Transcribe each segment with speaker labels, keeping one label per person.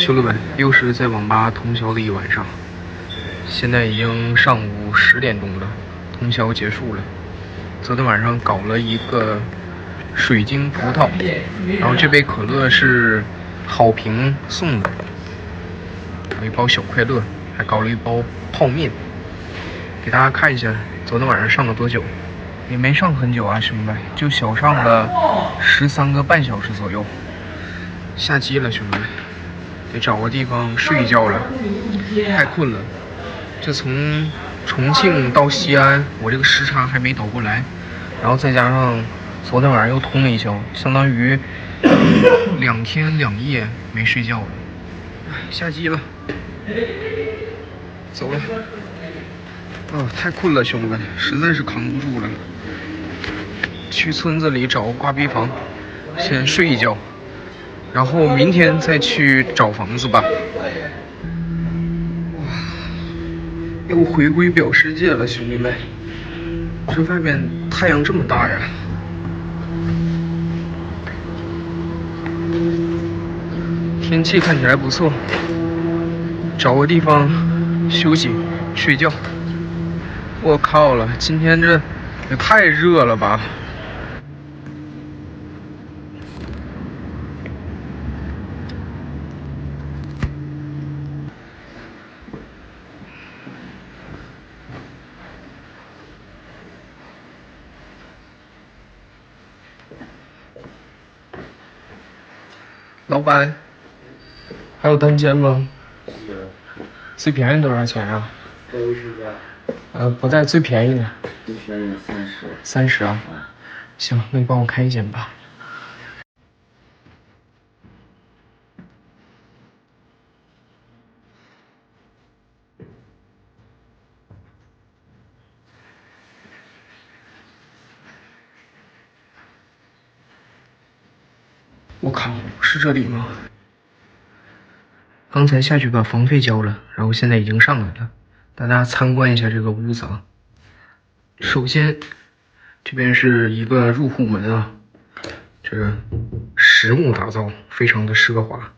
Speaker 1: 兄弟们，又是在网吧通宵的一晚上。现在已经上午10点钟了，通宵结束了。昨天晚上搞了一个水晶葡萄，然后这杯可乐是好评送的，有一包小快乐，还搞了一包泡面。给大家看一下昨天晚上上了多久，也没上很久啊，兄弟们，就小上了13个半小时左右。下机了，兄弟们，得找个地方睡一觉了，太困了。这从重庆到西安，我这个时差还没倒过来，然后再加上昨天晚上又通了一宵，相当于2天2夜没睡觉了。下机了，走了。太困了，兄弟们，实在是扛不住了。去村子里找个挂壁房，先睡一觉，然后明天再去找房子吧。又回归表世界了，兄弟们。这外面太阳这么大呀！天气看起来不错，找个地方休息睡觉。我靠了，今天这也太热了吧！老板，还有单间吗？最便宜多少钱啊？不在最便宜的。
Speaker 2: 最便宜
Speaker 1: 30啊？行，那你帮我开一间吧。我靠，是这里吗？刚才下去把房费交了，然后现在已经上来了。大家参观一下这个屋子啊。首先，这边是一个入户门啊，这个实木打造，非常的奢华。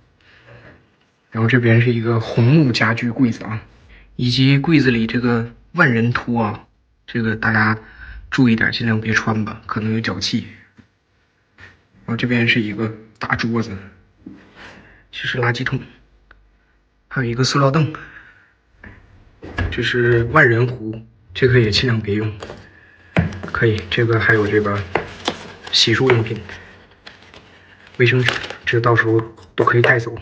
Speaker 1: 然后这边是一个红木家具柜子啊，以及柜子里这个万人拖啊，这个大家注意点，尽量别穿吧，可能有脚气。然后这边是一个大桌子，这是垃圾桶，还有一个塑料凳，这是万人壶，这个也尽量别用。可以，这个还有这个洗漱用品、卫生纸，这到时候都可以带走。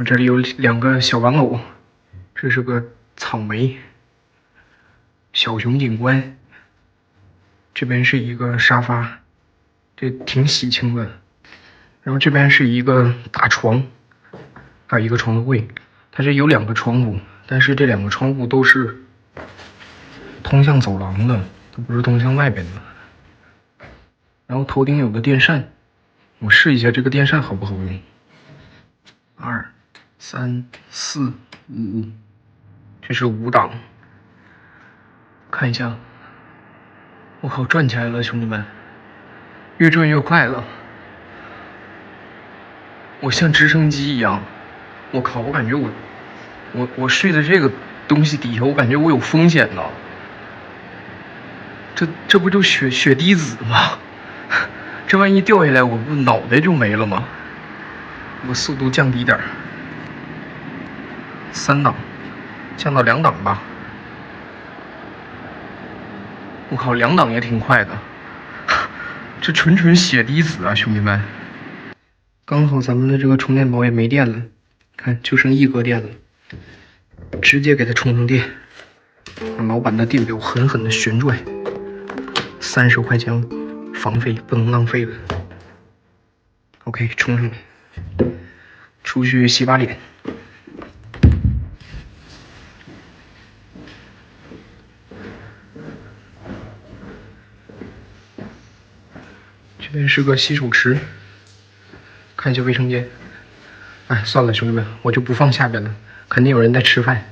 Speaker 1: 这里有2个小玩偶，这是个草莓、小熊警官。这边是一个沙发，这挺喜庆的。然后这边是一个大床，还有一个床头柜。它这有2个窗户，但是这2个窗户都是通向走廊的，都不是通向外边的。然后头顶有个电扇，我试一下这个电扇好不好用。2、3、4、5，这是5档。看一下，我靠，转起来了，兄弟们，越转越快了。我像直升机一样，我靠，我感觉我睡在这个东西底下，我感觉我有风险呢。这不就血滴子吗？这万一掉下来，我不脑袋就没了吗？我速度降低点，3档，降到2档吧。我靠，2档也挺快的，这纯血滴子啊，兄弟们！刚好咱们的这个充电宝也没电了，看就剩1格电了，直接给它充上电，让老板的电表狠狠的旋转。30块钱房费不能浪费了。OK， 充上了，出去洗把脸。这边是个洗手池，看一下卫生间。算了，兄弟们，我就不放下边了，肯定有人在吃饭，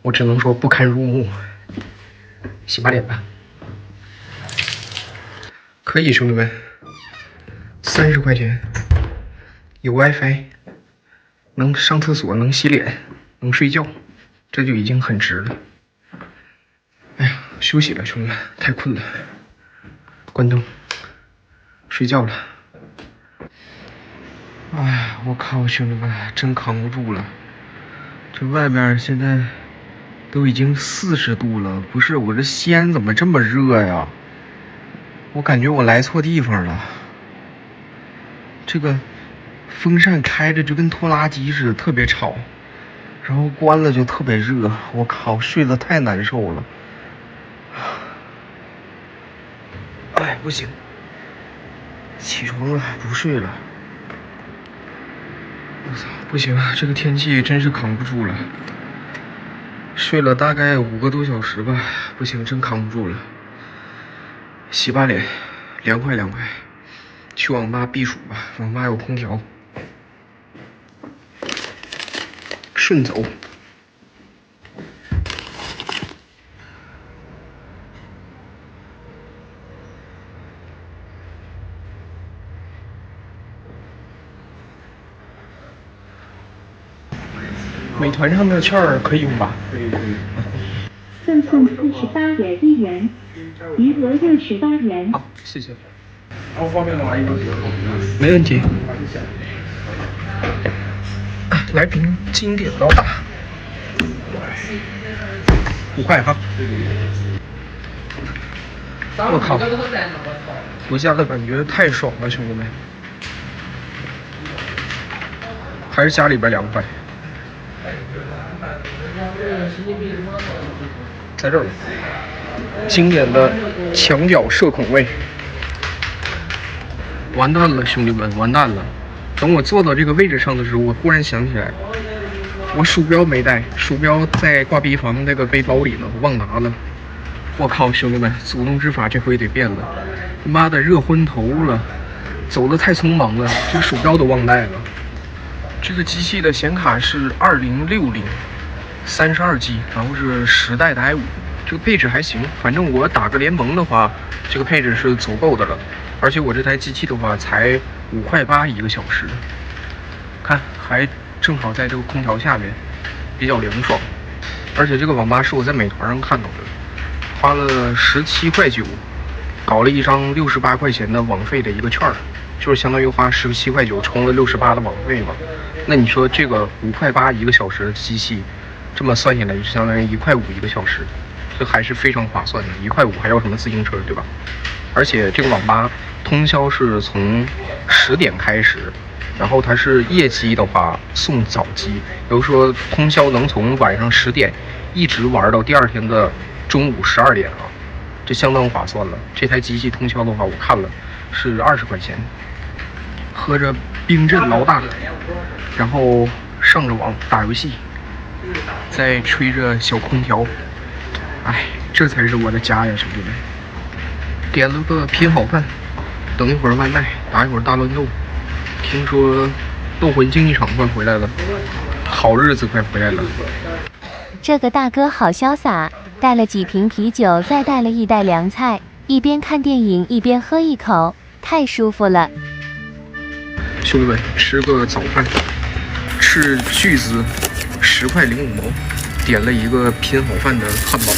Speaker 1: 我只能说不堪入目。洗把脸吧。可以，兄弟们，30块钱，有 WiFi，能上厕所，能洗脸，能睡觉，这就已经很值了。哎呀，休息了，兄弟们，太困了，关灯，睡觉了。哎呀，我靠，兄弟们，真扛不住了。这外边现在都已经40度了，不是，我这西安怎么这么热呀？我感觉我来错地方了。这个风扇开着就跟拖拉机似的，特别吵，然后关了就特别热。我靠，睡得太难受了。哎，不行，起床了，不睡了。我操，不行，这个天气真是扛不住了。睡了大概5个多小时吧，不行，真扛不住了。洗把脸，凉快凉快。去网吧避暑吧，网吧有空调。顺走。美团上的券可以用吧？可以。
Speaker 2: 赠送48.1元，余额68元。
Speaker 1: 好，谢谢。然后方便的话，没问题。来瓶经典老大，5块哈。我靠，回家的感觉太爽了，兄弟们。还是家里边凉快。在这儿，经典的墙角射孔位。完蛋了，兄弟们，完蛋了！等我坐到这个位置上的时候，我忽然想起来，我鼠标没带，鼠标在挂逼房那个背包里了，我忘拿了。我靠，兄弟们，祖宗之法这回得变了！妈的，热昏头了，走得太匆忙了，这个鼠标都忘带了。这个机器的显卡是2060 32G， 然后是10代的i5，这个配置还行，反正我打个联盟的话，这个配置是足够的了。而且我这台机器的话才5块8一个小时，看还正好在这个空调下面，比较凉爽。而且这个网吧是我在美团上看到的，花了17块9，搞了一张68块钱的网费的一个券，就是相当于花17块9充了68的网费嘛。那你说这个5块8一个小时的机器，这么算下来就相当于1块5一个小时，这还是非常划算的。1块5还要什么自行车，对吧？而且这个网吧通宵是从10点开始，然后它是夜机的话送早机，比如说通宵能从晚上10点一直玩到第二天的中午12点啊，这相当划算了。这台机器通宵的话，我看了是20块钱，喝着冰镇老大，然后上着网打游戏，再吹着小空调，哎，这才是我的家呀，兄弟们！点了个拼好饭，等一会儿外卖，打一会儿大乱斗。听说斗魂竞技场快回来了，好日子快回来了。
Speaker 2: 这个大哥好潇洒，带了几瓶啤酒，再带了1袋凉菜，一边看电影一边喝一口，太舒服了。
Speaker 1: 兄弟们，吃个早饭，斥巨资10块05毛，点了一个拼好饭的汉堡，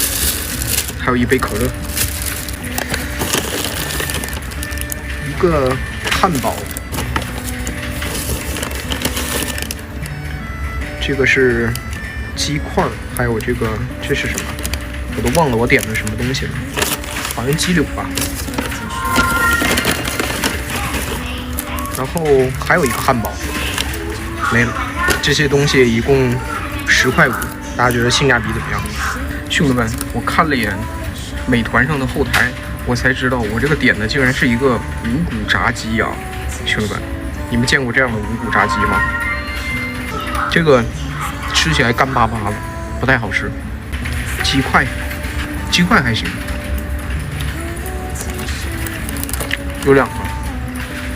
Speaker 1: 还有一杯可乐。一个汉堡，这个是鸡块，还有这是什么？我都忘了我点的什么东西了，好像鸡柳吧。然后还有一个汉堡，没了。这些东西一共10块5，大家觉得性价比怎么样？兄弟们，我看了一眼美团上的后台，我才知道我这个点的竟然是一个五谷炸鸡啊！兄弟们，你们见过这样的五谷炸鸡吗？这个吃起来干巴巴的，不太好吃。鸡块还行，有2个。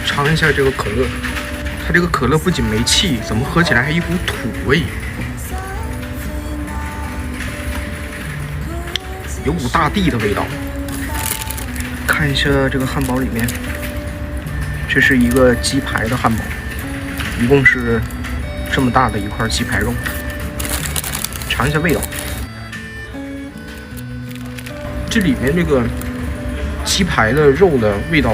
Speaker 1: 尝一下这个可乐，它这个可乐不仅没气，怎么喝起来还一股土味，有股大地的味道。看一下这个汉堡里面，这是一个鸡排的汉堡，一共是这么大的一块鸡排肉，尝一下味道。这里面这个鸡排的肉的味道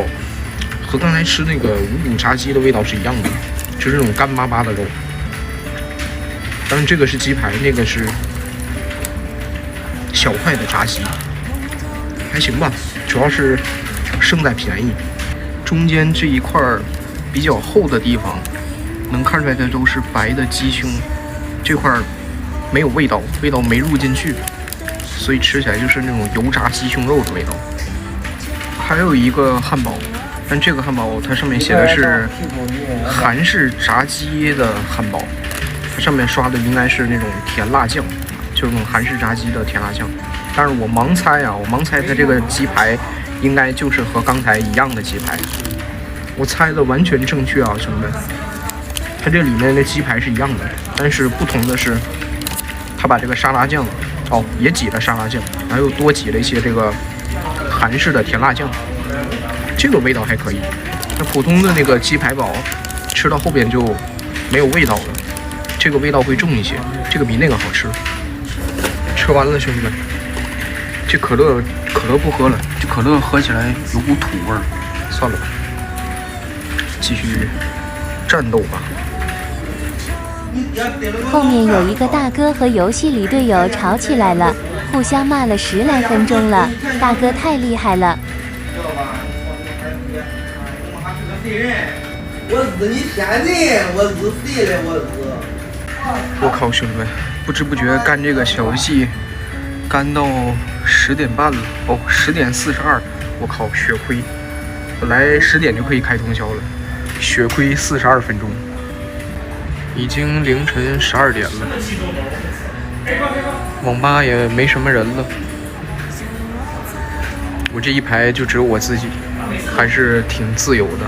Speaker 1: 和刚才吃那个五谷炸鸡的味道是一样的，就是那种干巴巴的肉。但是这个是鸡排，那个是小块的炸鸡，还行吧，主要是胜在便宜。中间这一块比较厚的地方，能看出来的都是白的鸡胸，这块没有味道，味道没入进去，所以吃起来就是那种油炸鸡胸肉的味道。还有一个汉堡，但这个汉堡它上面写的是韩式炸鸡的汉堡，它上面刷的应该是那种甜辣酱，就是那种韩式炸鸡的甜辣酱。但是我盲猜它这个鸡排应该就是和刚才一样的鸡排，我猜的完全正确啊，兄弟们！它这里面的鸡排是一样的，但是不同的是，它把这个沙拉酱也挤了沙拉酱，然后又多挤了一些这个韩式的甜辣酱，这个味道还可以。那普通的那个鸡排堡吃到后边就没有味道了，这个味道会重一些，这个比那个好吃。吃完了，兄弟们，这可乐不喝了，这可乐喝起来有股土味儿，算了吧，继续战斗吧。
Speaker 2: 后面有一个大哥和游戏里队友吵起来了，互相骂了10来分钟了，大哥太厉害了。
Speaker 3: 我日你骗人！我日谁了？我日！
Speaker 1: 我靠，兄弟们，不知不觉干这个小游戏干到10点半了，10点42，我靠，血亏！本来10点就可以开通宵了，血亏42分钟，已经凌晨12点了，网吧也没什么人了，我这一排就只有我自己，还是挺自由的。